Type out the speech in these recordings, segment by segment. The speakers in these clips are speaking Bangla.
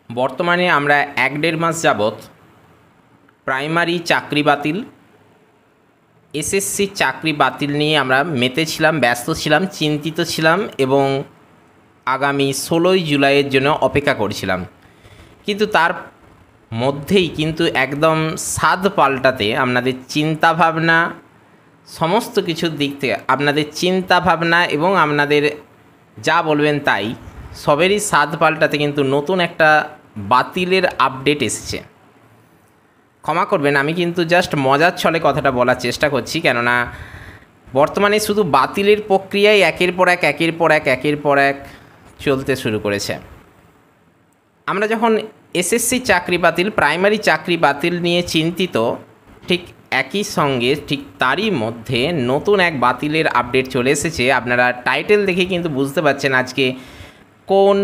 বর্তমানে আমরা ১-১.৫ মাস যাবৎ প্রাইমারি চাকরি বাতিল, এসএসসি চাকরি বাতিল নিয়ে আমরা মেতেছিলাম, ব্যস্ত ছিলাম, চিন্তিত ছিলাম এবং আগামী ১৬ই জুলাইয়ের জন্য অপেক্ষা করছিলাম। কিন্তু তার মধ্যেই কিন্তু একদম স্বাদ পাল্টাতে আপনাদের চিন্তাভাবনা, সমস্ত কিছুর দিক থেকে আপনাদের চিন্তাভাবনা এবং আপনাদের যা বলবেন তাই সবেরই স্বাদ পাল্টাতে কিন্তু নতুন একটা বাতিলের আপডেট এসেছে। ক্ষমা করবেন, আমি কিন্তু জাস্ট মজার ছলে কথাটা বলার চেষ্টা করছি, কেননা বর্তমানে শুধু বাতিলের প্রক্রিয়ায় একের পর এক চলতে শুরু করেছে। আমরা যখন এসএসসি চাকরি বাতিল, প্রাইমারি চাকরি বাতিল নিয়ে চিন্তিত, ঠিক একই সঙ্গে ঠিক তারই মধ্যে নতুন এক বাতিলের আপডেট চলে এসেছে। আপনারা টাইটেল দেখে কিন্তু বুঝতে পারছেন আজকে কোন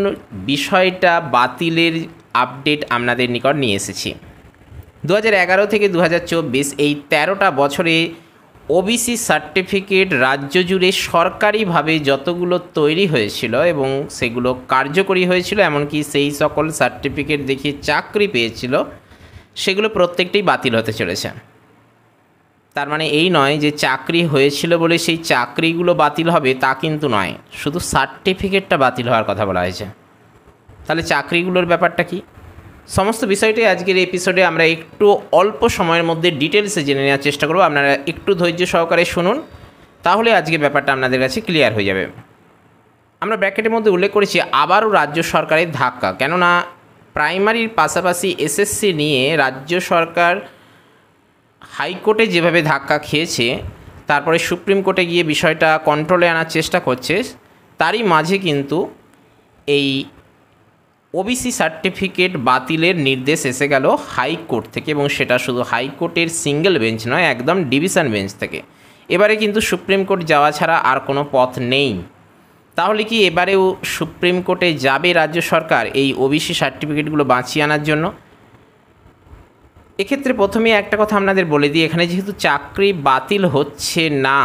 বিষয়টা বাতিলের আপডেট আপনাদের নিকট নিয়ে এসেছি। 2011 থেকে 2024 এই 13টা বছরে ওবিসি সার্টিফিকেট রাজ্য জুড়ে সরকারিভাবে যতগুলো তৈরি হয়েছিল এবং সেগুলো কার্যকরী হয়েছিল, এমনকি সেই সকল সার্টিফিকেট দেখিয়ে চাকরি পেয়েছিল, সেগুলো প্রত্যেকটাই বাতিল হতে চলেছে। তার মানে এই নয় যে চাকরি হয়েছিল বলে সেই চাকরিগুলো বাতিল হবে, তা কিন্তু নয়, শুধু সার্টিফিকেটটা বাতিল হওয়ার কথা বলা হয়েছে। তাহলে চাকরিগুলোর ব্যাপারটা কি? সমস্ত বিষয়টাই আজকের এপিসোডে আমরা একটু অল্প সময়ের মধ্যে ডিটেলসে জেনে নেওয়ার চেষ্টা করব। আপনারা একটু ধৈর্য সহকারে শুনুন, তাহলে আজকের ব্যাপারটা আপনাদের কাছে ক্লিয়ার হয়ে যাবে। আমরা ব্র্যাকেটের মধ্যে উল্লেখ করেছি আবারও রাজ্য সরকারের ধাক্কা, কেননা প্রাইমারির পাশাপাশি এসএসসি নিয়ে রাজ্য সরকার হাইকোর্টে যেভাবে ধাক্কা খেয়েছে, তারপরে সুপ্রিম কোর্টে গিয়ে বিষয়টা কন্ট্রোলে আনার চেষ্টা করছে, তারই মাঝে কিন্তু এই ওবিসি সার্টিফিকেট বাতিলের নির্দেশ এসে গেল হাইকোর্ট থেকে, এবং সেটা শুধু হাইকোর্টের সিঙ্গেল বেঞ্চ নয়, একদম ডিভিশন বেঞ্চ থেকে। এবারে কিন্তু সুপ্রিম কোর্ট যাওয়া ছাড়া আর কোনো পথ নেই। তাহলে কি এবারেও সুপ্রিম কোর্টে যাবে রাজ্য সরকার এই ওবিসি সার্টিফিকেটগুলো বাঁচিয়ে আনার জন্য? এক্ষেত্রে প্রথমে একটা কথা আপনাদের বলে দিই, এখানে যেহেতু চাকরি বাতিল হচ্ছে না,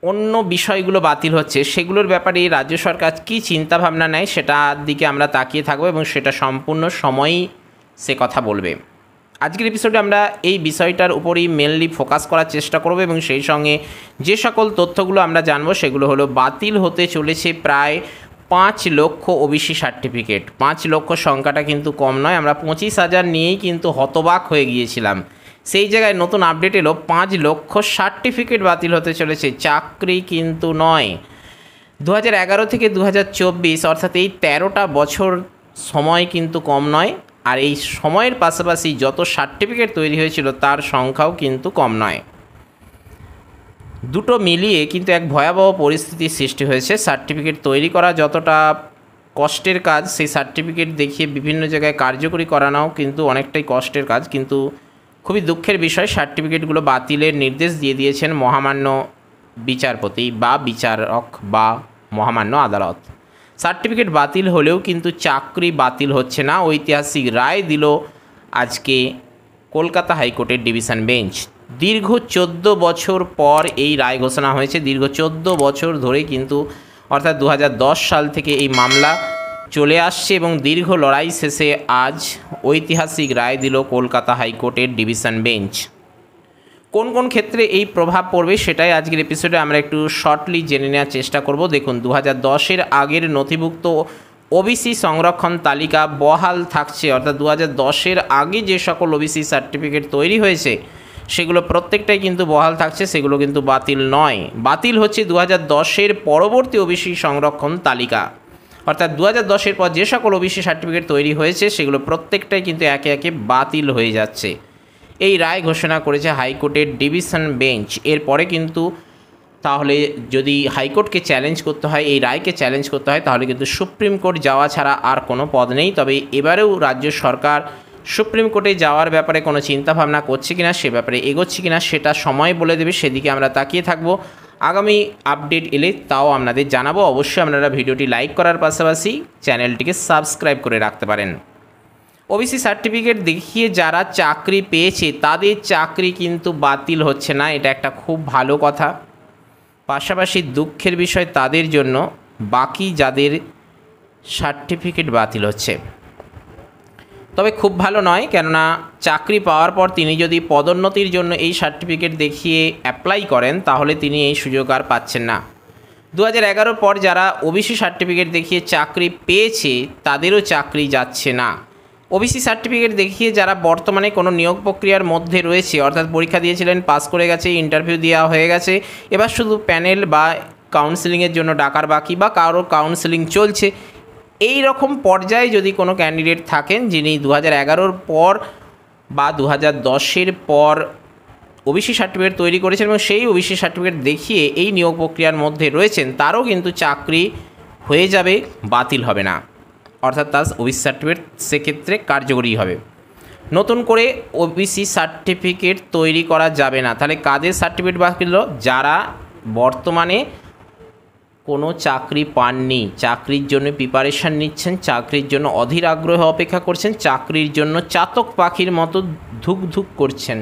অন্য বিষয়গুলো বাতিল হচ্ছে, সেগুলোর ব্যাপারে রাজ্য সরকার কী চিন্তাভাবনা নেয় সেটার দিকে আমরা তাকিয়ে থাকবো এবং সেটা সম্পূর্ণ সময়ই সে কথা বলবে। আজকের এপিসোডে আমরা এই বিষয়টার উপরেই মেনলি ফোকাস করার চেষ্টা করব এবং সেই সঙ্গে যে সকল তথ্যগুলো আমরা জানবো সেগুলো হলো বাতিল হতে চলেছে প্রায় 5 লক্ষ ওবিসি সার্টিফিকেট। 5 লক্ষ সংখ্যাটা কিন্তু কম নয়, আমরা 25,000 নিয়েই কিন্তু হতবাক হয়ে গিয়েছিলাম। সেই জায়গায় নতুন আপডেট এলো 5 লক্ষ সার্টিফিকেট বাতিল হতে চলেছে, চাকরি কিন্তু নয়। 2011 থেকে 2024 অর্থাৎ এই 13টা বছর সময় কিন্তু কম নয়, আর এই সময়ের পাশাপাশি যত সার্টিফিকেট তৈরি হয়েছিল তার সংখ্যাও কিন্তু কম নয়। দুটো মিলিয়ে কিন্তু এক ভয়াবহ পরিস্থিতির সৃষ্টি হয়েছে। সার্টিফিকেট তৈরি করা যতটা কষ্টের কাজ, সেই সার্টিফিকেট দেখিয়ে বিভিন্ন জায়গায় কার্যকরী করানোও কিন্তু অনেকটাই কষ্টের কাজ। কিন্তু খুবই দুঃখের বিষয়, সার্টিফিকেটগুলো বাতিলের নির্দেশ দিয়ে দিয়েছেন মহামান্য বিচারপতি বা বিচারক বা মহামান্য আদালত। সার্টিফিকেট বাতিল হলেও কিন্তু চাকরি বাতিল হচ্ছে না, ঐতিহাসিক রায় দিল আজকে কলকাতা হাইকোর্টের ডিভিশন বেঞ্চ। দীর্ঘ 14 বছর পর এই রায় ঘোষণা হয়েছে। দীর্ঘ 14 বছর ধরে কিন্তু, অর্থাৎ 2010 সাল থেকে এই মামলা চলে আসছে এবং দীর্ঘ লড়াই শেষে আজ ঐতিহাসিক রায় দিল কলকাতা হাইকোর্টের ডিভিশন বেঞ্চ। কোন কোন ক্ষেত্রে এই প্রভাব পড়বে সেটাই আজকের এপিসোডে আমরা একটু শর্টলি জেনে নেওয়ার চেষ্টা করব। দেখুন, 2010-এর আগের নথিভুক্ত ওবিসি সংরক্ষণ তালিকা বহাল থাকছে, অর্থাৎ 2010-এর আগে যে সকল ওবিসি সার্টিফিকেট তৈরি হয়েছে সেগুলো প্রত্যেকটাই কিন্তু বহাল থাকছে, সেগুলো কিন্তু বাতিল নয়। বাতিল হচ্ছে 2010-এর পরবর্তী ওবিসি সংরক্ষণ তালিকা, অর্থাৎ 2010-এর পর যে সকল ওবিসি সার্টিফিকেট তৈরি হয়েছে সেগুলো প্রত্যেকটাই কিন্তু একে একে বাতিল হয়ে যাচ্ছে। এই রায় ঘোষণা করেছে হাইকোর্টের ডিভিশন বেঞ্চ। এরপরে কিন্তু তাহলে যদি হাইকোর্টকে চ্যালেঞ্জ করতে হয়, এই রায়কে চ্যালেঞ্জ করতে হয়, তাহলে কিন্তু সুপ্রিম কোর্ট যাওয়া ছাড়া আর কোনো পথ নেই। তবে এবারেও রাজ্য সরকার সুপ্রিম কোর্টে যাওয়ার ব্যাপারে কোনো চিন্তাভাবনা করছে কিনা, সে ব্যাপারে এগোচ্ছে কিনা সেটা সময় বলে দেবে, সেদিকে আমরা তাকিয়ে থাকবো। আগামী আপডেট এলে তাও আপনাদের জানাবো। অবশ্যই আপনারা ভিডিওটি লাইক করার পাশাপাশি চ্যানেলটিকে সাবস্ক্রাইব করে রাখতে পারেন। ওবিসি সার্টিফিকেট দেখিয়ে যারা চাকরি পেয়েছে তাদের চাকরি কিন্তু বাতিল হচ্ছে না, এটা একটা খুব ভালো কথা। পাশাপাশি দুঃখের বিষয় তাদের জন্য, বাকি যাদের সার্টিফিকেট বাতিল হচ্ছে। তবে খুব ভালো নয়, কেননা চাকরি পাওয়ার পর তিনি যদি পদোন্নতির জন্য এই সার্টিফিকেট দেখিয়ে অ্যাপ্লাই করেন তাহলে তিনি এই সুযোগ আর পাচ্ছেন না। 2011 পর যারা ওবিসি সার্টিফিকেট দেখিয়ে চাকরি পেয়েছে তাদেরও চাকরি যাচ্ছে না। ওবিসি সার্টিফিকেট দেখিয়ে যারা বর্তমানে কোনো নিয়োগ প্রক্রিয়ার মধ্যে রয়েছে, অর্থাৎ পরীক্ষা দিয়েছিলেন, পাস করে গেছে, ইন্টারভিউ দেওয়া হয়ে গেছে, এবার শুধু প্যানেল বা কাউন্সেলিংয়ের জন্য ডাকার বাকি বা কারো কাউন্সেলিং চলছে, এই রকম পর্যায়ে যদি কোনো ক্যান্ডিডেট থাকেন যিনি 2011 পর বা 2010 পর ওবিসি সার্টিফিকেট তৈরি করেছেন এবং সেই ওবিসি সার্টিফিকেট দেখিয়ে এই নিয়োগ প্রক্রিয়ার মধ্যে রয়েছেন, তারও কিন্তু চাকরি হয়ে যাবে, বাতিল হবে না। অর্থাৎ তার ওবিসি সার্টিফিকেট সেক্ষেত্রে কার্যকরী হবে। নতুন করে ওবিসি সার্টিফিকেট তৈরি করা যাবে না। তাহলে কাদের সার্টিফিকেট বাতিল হলো? যারা বর্তমানে কোনো চাকরি পাননি, চাকরির জন্য প্রিপারেশান নিচ্ছেন, চাকরির জন্য অধীর আগ্রহে অপেক্ষা করছেন, চাকরির জন্য চাতক পাখির মতো ধুক ধুক করছেন,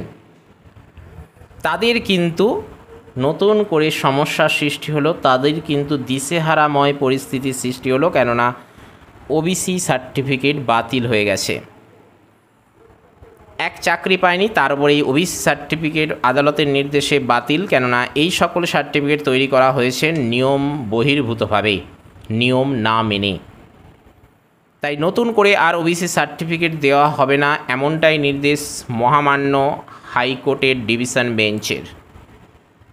তাদের কিন্তু নতুন করে সমস্যার সৃষ্টি হলো, তাদের কিন্তু দিশেহারাময় পরিস্থিতির সৃষ্টি হলো, কেননা ওবিসি সার্টিফিকেট বাতিল হয়ে গেছে। এক চাকরি পায়নি, তার উপরে এই ওবিসি সার্টিফিকেট আদালতের নির্দেশে বাতিল, কেননা এই সকল সার্টিফিকেট তৈরি করা হয়েছে নিয়ম বহির্ভূতভাবে, নিয়ম না মেনে। তাই নতুন করে আর ওবিসি সার্টিফিকেট দেওয়া হবে না, এমনটাই নির্দেশ মহামান্য হাইকোর্টের ডিভিশন বেঞ্চের।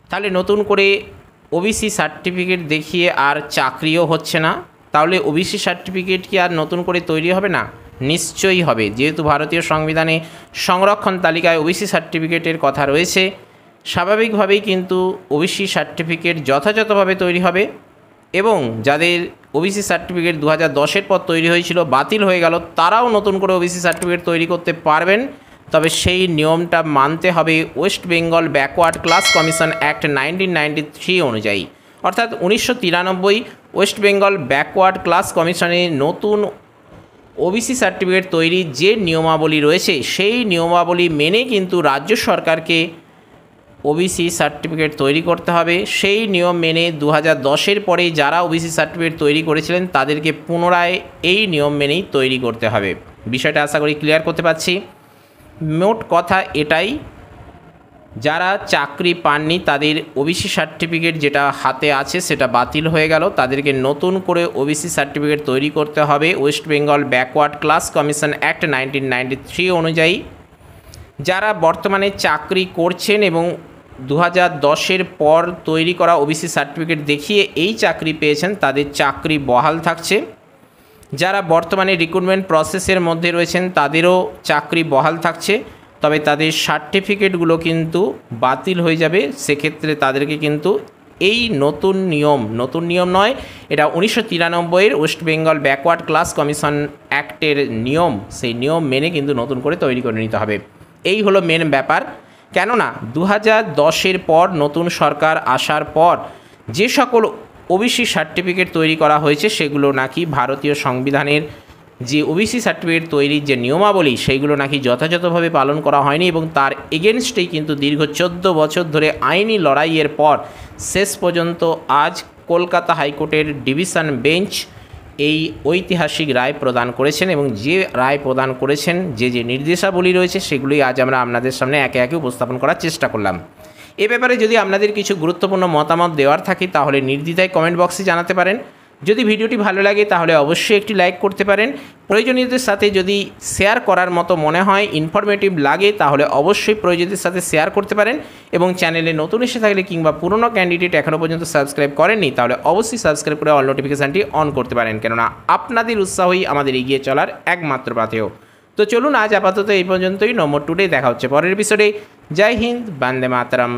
তাহলে নতুন করে ওবিসি সার্টিফিকেট দেখিয়ে আর চাকরিও হচ্ছে না, তাহলে ওবিসি সার্টিফিকেট কি আর নতুন করে তৈরি হবে না? নিশ্চয়ই হবে। যেহেতু ভারতীয় সংবিধানে সংরক্ষণ তালিকায় ওবিসি সার্টিফিকেটের কথা রয়েছে, স্বাভাবিকভাবেই কিন্তু ওবিসি সার্টিফিকেট যথাযথভাবে তৈরি হবে এবং যাদের ওবিসি সার্টিফিকেট 2010 পর তৈরি হয়েছিল, বাতিল হয়ে গেল, তারাও নতুন করে ওবিসি সার্টিফিকেট তৈরি করতে পারবেন। তবে সেই নিয়মটা মানতে হবে West Bengal backward class commission act 1993 অনুযায়ী। অর্থাৎ 1993 ওয়েস্ট বেঙ্গল ব্যাকওয়ার্ড ক্লাস কমিশনে নতুন ওবিসি সার্টিফিকেট তৈরির যে নিয়মাবলী রয়েছে, সেই নিয়মাবলী মেনে কিন্তু রাজ্য সরকারকে ওবিসি সার্টিফিকেট তৈরি করতে হবে। সেই নিয়ম মেনে 2010 পরে যারা ওবিসি সার্টিফিকেট তৈরি করেছিলেন তাদেরকে পুনরায় এই নিয়ম মেনেই তৈরি করতে হবে। বিষয়টা আশা করি ক্লিয়ার করতে পারছি। মোট কথা এটাই, যারা চাকরি পাননি তাদের ওবিসি সার্টিফিকেট যেটা হাতে আছে সেটা বাতিল হয়ে গেল, তাদেরকে নতুন করে ওবিসি সার্টিফিকেট তৈরি করতে হবে West Bengal backward class commission act 1993 অনুযায়ী। যারা বর্তমানে চাকরি করছেন এবং 2010 পর তৈরি করা ওবিসি সার্টিফিকেট দেখিয়ে এই চাকরি পেয়েছেন, তাদের চাকরি বহাল থাকছে। যারা বর্তমানে রিক্রুটমেন্ট প্রসেসের মধ্যে রয়েছেন তাদেরও চাকরি বহাল থাকছে, তবে তাদের সার্টিফিকেটগুলো কিন্তু বাতিল হয়ে যাবে। সেক্ষেত্রে তাদেরকে কিন্তু এই নতুন নিয়ম নয়, এটা 1993 West Bengal backward class commission অ্যাক্টের নিয়ম, সেই নিয়ম মেনে কিন্তু নতুন করে তৈরি করে নিতে হবে। এই হলো মেন ব্যাপার। কেননা 2010 পর নতুন সরকার আসার পর যে সকল ওবিসি সার্টিফিকেট তৈরি করা হয়েছে সেগুলো নাকি ভারতীয় সংবিধানের যে ওবিসি সার্টিফিকেট তৈরির যে নিয়মাবলী সেইগুলো নাকি যথাযথভাবে পালন করা হয়নি এবং তার এগেনস্টেই কিন্তু দীর্ঘ 14 বছর ধরে আইনি লড়াইয়ের পর শেষ পর্যন্ত আজ কলকাতা হাইকোর্টের ডিভিশন বেঞ্চ এই ঐতিহাসিক রায় প্রদান করেছেন এবং যে রায় প্রদান করেছেন, যে নির্দেশাবলী রয়েছে সেগুলোই আজ আমরা আপনাদের সামনে একে একে উপস্থাপন করার চেষ্টা করলাম। এ ব্যাপারে যদি আপনাদের কিছু গুরুত্বপূর্ণ মতামত দেওয়ার থাকে তাহলে নির্দ্বিধায় কমেন্ট বক্সে জানাতে পারেন। যদি ভিডিওটি ভালো লাগে তাহলে অবশ্যই একটি লাইক করতে পারেন। প্রয়োজনীয়দের সাথে যদি শেয়ার করার মতো মনে হয়, ইনফরমেটিভ লাগে, তাহলে অবশ্যই প্রয়োজনীয়দের সাথে শেয়ার করতে পারেন এবং চ্যানেলে নতুন এসে থাকলে কিংবা পুরনো ক্যান্ডিডেট এখনও পর্যন্ত সাবস্ক্রাইব করেননি তাহলে অবশ্যই সাবস্ক্রাইব করে অল নোটিফিকেশানটি অন করতে পারেন, কেননা আপনাদের উৎসাহই আমাদের এগিয়ে চলার একমাত্র পাথেয়। তো চলুন আজ আপাতত এই পর্যন্তই। নম্বর 2 দেখা হচ্ছে পরের এপিসোডে। জয় হিন্দ, বন্দে মাতরম।